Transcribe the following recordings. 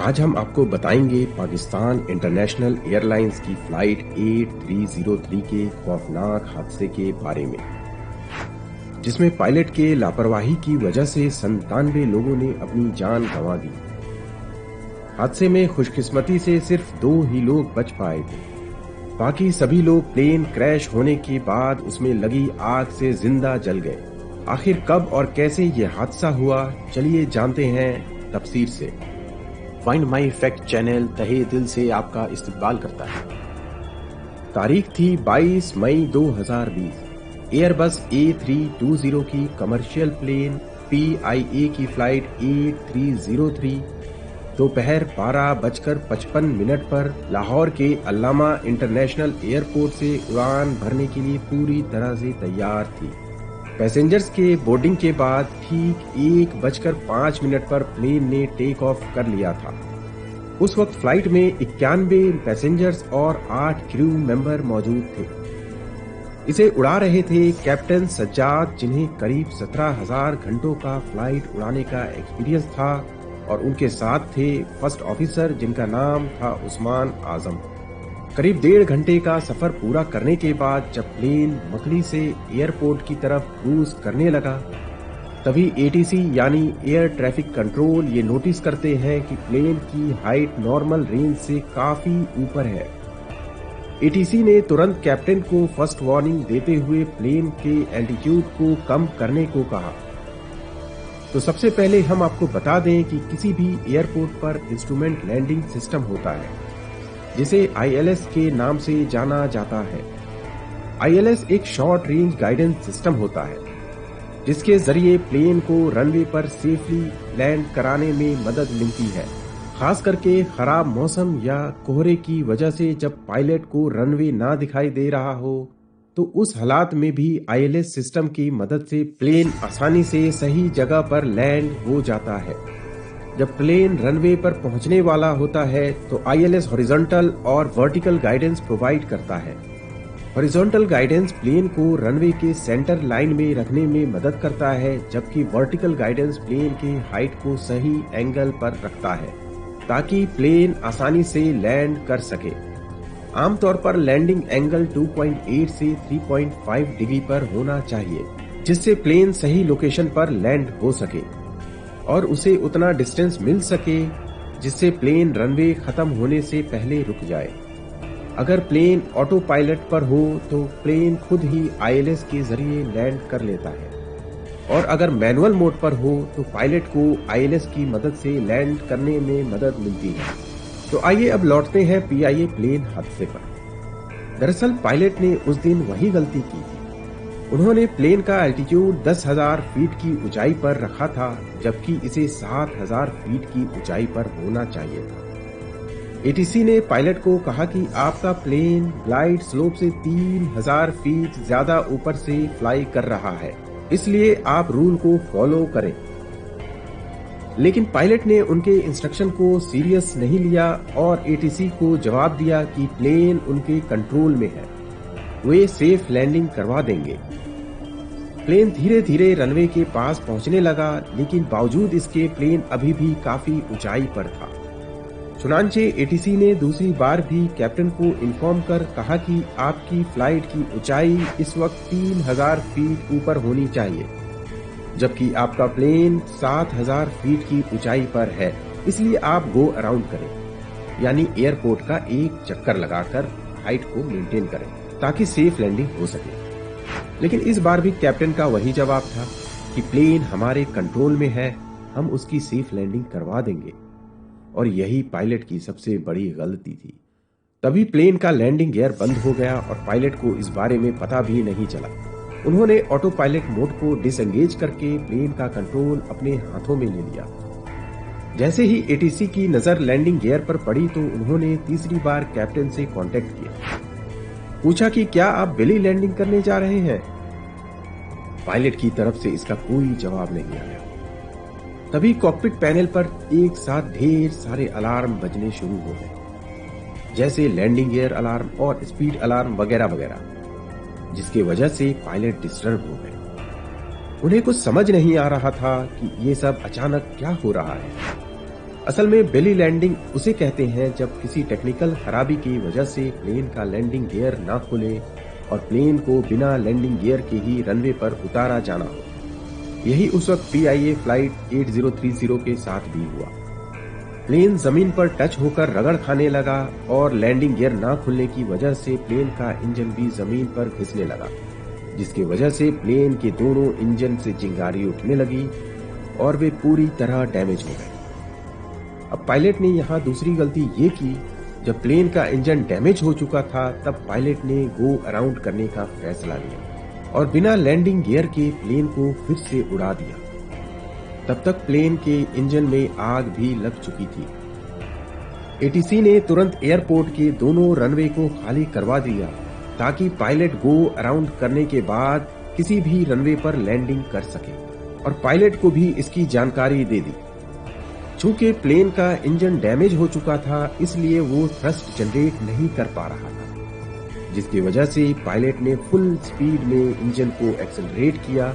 आज हम आपको बताएंगे पाकिस्तान इंटरनेशनल एयरलाइंस की फ्लाइट 8303 के खौफनाक हादसे के बारे में, जिसमें पायलट के लापरवाही की वजह से 97 लोगों ने अपनी जान गंवा दी। हादसे में खुशकिस्मती से सिर्फ 2 ही लोग बच पाए थे। बाकी सभी लोग प्लेन क्रैश होने के बाद उसमें लगी आग से जिंदा जल गए। आखिर कब और कैसे ये हादसा हुआ, चलिए जानते हैं तफसीर से। फाइंड माई फैक्ट चैनल तहे दिल से आपका इस्तकबाल करता है। तारीख थी 22 मई 2020। एयरबस A320 की कमर्शियल प्लेन PIA की फ्लाइट 8303 दोपहर 12:55 पर लाहौर के अल्लामा इंटरनेशनल एयरपोर्ट से उड़ान भरने के लिए पूरी तरह से तैयार थी। पैसेंजर्स के बोर्डिंग के बाद ठीक 1:05 पर प्लेन ने टेक ऑफ कर लिया था। उस वक्त फ्लाइट में 91 पैसेंजर्स और 8 क्रू मेंबर मौजूद थे। इसे उड़ा रहे थे कैप्टन सज्जाद, जिन्हें करीब 17,000 घंटों का फ्लाइट उड़ाने का एक्सपीरियंस था, और उनके साथ थे फर्स्ट ऑफिसर जिनका नाम था उस्मान आजम। करीब 1.5 घंटे का सफर पूरा करने के बाद जब प्लेन मकली से एयरपोर्ट की तरफ क्रूज करने लगा, तभी ATC यानी एयर ट्रैफिक कंट्रोल ये नोटिस करते हैं कि प्लेन की हाइट नॉर्मल रेंज से काफी ऊपर है। ATC ने तुरंत कैप्टन को फर्स्ट वार्निंग देते हुए प्लेन के एल्टीट्यूड को कम करने को कहा। तो सबसे पहले हम आपको बता दें कि किसी भी एयरपोर्ट पर इंस्ट्रूमेंट लैंडिंग सिस्टम होता है, जिसे ILS के नाम से जाना जाता है। ILS एक शॉर्ट रेंज गाइडेंस सिस्टम होता है, जिसके जरिए प्लेन को रनवे पर सेफली लैंड कराने में मदद मिलती है। खास करके खराब मौसम या कोहरे की वजह से जब पायलट को रनवे ना दिखाई दे रहा हो, तो उस हालात में भी ILS सिस्टम की मदद से प्लेन आसानी से सही जगह पर लैंड हो जाता है। जब प्लेन रनवे पर पहुंचने वाला होता है तो ILS हॉरिजॉन्टल और वर्टिकल गाइडेंस प्रोवाइड करता है। हॉरिजॉन्टल गाइडेंस प्लेन को रनवे के सेंटर लाइन में रखने में मदद करता है, जबकि वर्टिकल गाइडेंस प्लेन के हाइट को सही एंगल पर रखता है ताकि प्लेन आसानी से लैंड कर सके। आमतौर पर लैंडिंग एंगल 2.8 से 3.5 डिग्री पर होना चाहिए, जिससे प्लेन सही लोकेशन पर लैंड हो सके और उसे उतना डिस्टेंस मिल सके जिससे प्लेन रनवे खत्म होने से पहले रुक जाए। अगर प्लेन ऑटो पायलट पर हो तो प्लेन खुद ही ILS के जरिए लैंड कर लेता है, और अगर मैनुअल मोड पर हो तो पायलट को ILS की मदद से लैंड करने में मदद मिलती है। तो आइए अब लौटते हैं PIA प्लेन हादसे पर। दरअसल पायलट ने उस दिन वही गलती की थी। उन्होंने प्लेन का एल्टीट्यूड 10,000 फीट की ऊंचाई पर रखा था, जबकि इसे 7,000 फीट की ऊंचाई पर होना चाहिए था। ATC ने पायलट को कहा कि आपका प्लेन ग्लाइड स्लोप से 3,000 फीट ज्यादा ऊपर से फ्लाई कर रहा है, इसलिए आप रूल को फॉलो करें। लेकिन पायलट ने उनके इंस्ट्रक्शन को सीरियस नहीं लिया और ATC को जवाब दिया कि प्लेन उनके कंट्रोल में है, वे सेफ लैंडिंग करवा देंगे। प्लेन धीरे धीरे रनवे के पास पहुंचने लगा, लेकिन बावजूद इसके प्लेन अभी भी काफी ऊंचाई पर था। चुनांचे ATC ने दूसरी बार भी कैप्टन को इन्फॉर्म कर कहा कि आपकी फ्लाइट की ऊंचाई इस वक्त 3,000 फीट ऊपर होनी चाहिए, जबकि आपका प्लेन 7,000 फीट की ऊंचाई पर है, इसलिए आप गो अराउंड करें, यानी एयरपोर्ट का एक चक्कर लगाकर हाइट को मेंटेन करें ताकि सेफ लैंडिंग हो सके। लेकिन इस बार भी कैप्टन का वही जवाब था कि प्लेन हमारे कंट्रोल में है, हम उसकी सेफ लैंडिंग करवा देंगे, और यही पायलट की सबसे बड़ी गलती थी। तभी प्लेन का लैंडिंग गियर बंद हो गया और पायलट को इस बारे में पता भी नहीं चला। उन्होंने ऑटो पायलट मोड को डिसएंगेज करके प्लेन का कंट्रोल अपने हाथों में ले लिया। जैसे ही ATC की नजर लैंडिंग गियर पर पड़ी तो उन्होंने तीसरी बार कैप्टन से कांटेक्ट किया, पूछा कि क्या आप बेली लैंडिंग करने जा रहे हैं। पायलट की तरफ से इसका कोई जवाब नहीं आया। तभी कॉकपिट पैनल पर एक साथ ढेर सारे अलार्म बजने शुरू हो गए, जैसे लैंडिंग गियर अलार्म और स्पीड अलार्म वगैरह वगैरह, जिसकी वजह से पायलट डिस्टर्ब हो गए। उन्हें कुछ समझ नहीं आ रहा था कि ये सब अचानक क्या हो रहा है। असल में बेली लैंडिंग उसे कहते हैं जब किसी टेक्निकल खराबी की वजह से प्लेन का लैंडिंग गियर ना खुले और प्लेन को बिना लैंडिंग गियर के ही रनवे पर उतारा जाना हो। यही उस वक्त PIA फ्लाइट 8030 के साथ भी हुआ। प्लेन जमीन पर टच होकर रगड़ खाने लगा और लैंडिंग गियर ना खुलने की वजह से प्लेन का इंजन भी जमीन पर घिसने लगा, जिसकी वजह से प्लेन के दोनों इंजन से चिंगारी उठने लगी और वे पूरी तरह डैमेज हो गए। अब पायलट ने यहाँ दूसरी गलती ये की, जब प्लेन का इंजन डैमेज हो चुका था तब पायलट ने गो अराउंड करने का फैसला लिया और बिना लैंडिंग गियर के प्लेन को फिर से उड़ा दिया। तब तक प्लेन के इंजन में आग भी लग चुकी थी। ATC ने तुरंत एयरपोर्ट के दोनों रनवे को खाली करवा दिया ताकि पायलट गो अराउंड करने के बाद किसी भी रनवे पर लैंडिंग कर सके, और पायलट को भी इसकी जानकारी दे दी। चूंकि प्लेन का इंजन डैमेज हो चुका था इसलिए वो थ्रस्ट जनरेट नहीं कर पा रहा था, जिसकी वजह से पायलट ने फुल स्पीड में इंजन को एक्सेलरेट किया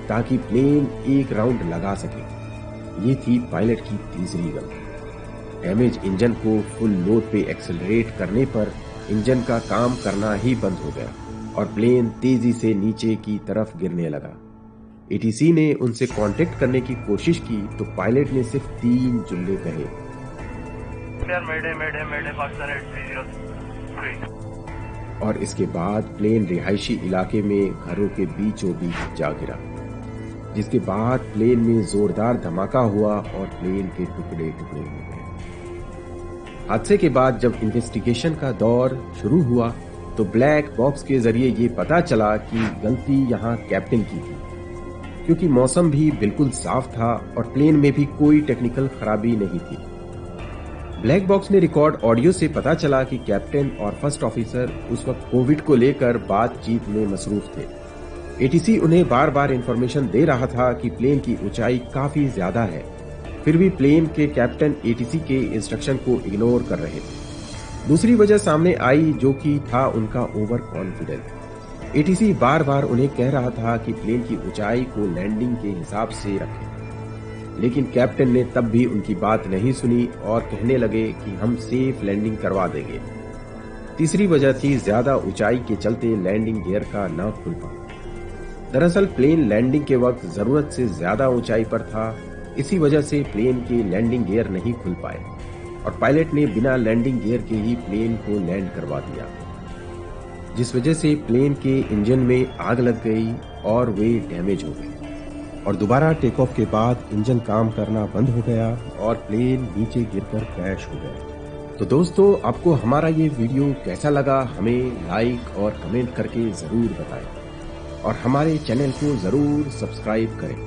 ताकि प्लेन एक राउंड लगा सके। ये थी पायलट की तीसरी गलती। डैमेज इंजन को फुल लोड पे एक्सेलरेट करने पर इंजन का काम करना ही बंद हो गया और प्लेन तेजी से नीचे की तरफ गिरने लगा। ATC ने उनसे कांटेक्ट करने की कोशिश की तो पायलट ने सिर्फ 3 जुमले कहे, और इसके बाद प्लेन रिहायशी इलाके में घरों के बीचों बीच जा गिरा, जिसके बाद प्लेन में जोरदार धमाका हुआ और प्लेन के टुकड़े टुकड़े हो गए। हादसे के बाद जब इन्वेस्टिगेशन का दौर शुरू हुआ तो ब्लैक बॉक्स के जरिए ये पता चला कि गलती यहाँ कैप्टन की थी, क्योंकि मौसम भी बिल्कुल साफ था और प्लेन में भी कोई टेक्निकल खराबी नहीं थी। ब्लैक बॉक्स में रिकॉर्ड ऑडियो से पता चला कि कैप्टन और फर्स्ट ऑफिसर उस वक्त कोविड को लेकर बातचीत में मसरूफ थे। ATC उन्हें बार बार इंफॉर्मेशन दे रहा था कि प्लेन की ऊंचाई काफी ज्यादा है, फिर भी प्लेन के कैप्टन ATC के इंस्ट्रक्शन को इग्नोर कर रहे थे। दूसरी वजह सामने आई जो कि था उनका ओवर कॉन्फिडेंस। ATC बार बार उन्हें कह रहा था कि प्लेन की ऊंचाई को लैंडिंग के हिसाब से रखें, लेकिन कैप्टन ने तब भी उनकी बात नहीं सुनी और कहने लगे कि हम सेफ लैंडिंग करवा देंगे। तीसरी वजह थी ज्यादा ऊंचाई के चलते लैंडिंग गियर का न खुल पाना। दरअसल प्लेन लैंडिंग के वक्त जरूरत से ज्यादा ऊंचाई पर था, इसी वजह से प्लेन के लैंडिंग गियर नहीं खुल पाए और पायलट ने बिना लैंडिंग गियर के ही प्लेन को लैंड करवा दिया, जिस वजह से प्लेन के इंजन में आग लग गई और वे डैमेज हो गए और दोबारा टेक ऑफ के बाद इंजन काम करना बंद हो गया और प्लेन नीचे गिरकर क्रैश हो गया। तो दोस्तों, आपको हमारा ये वीडियो कैसा लगा हमें लाइक और कमेंट करके जरूर बताएं और हमारे चैनल को जरूर सब्सक्राइब करें।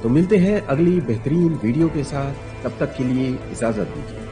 तो मिलते हैं अगली बेहतरीन वीडियो के साथ, तब तक के लिए इजाजत दीजिए।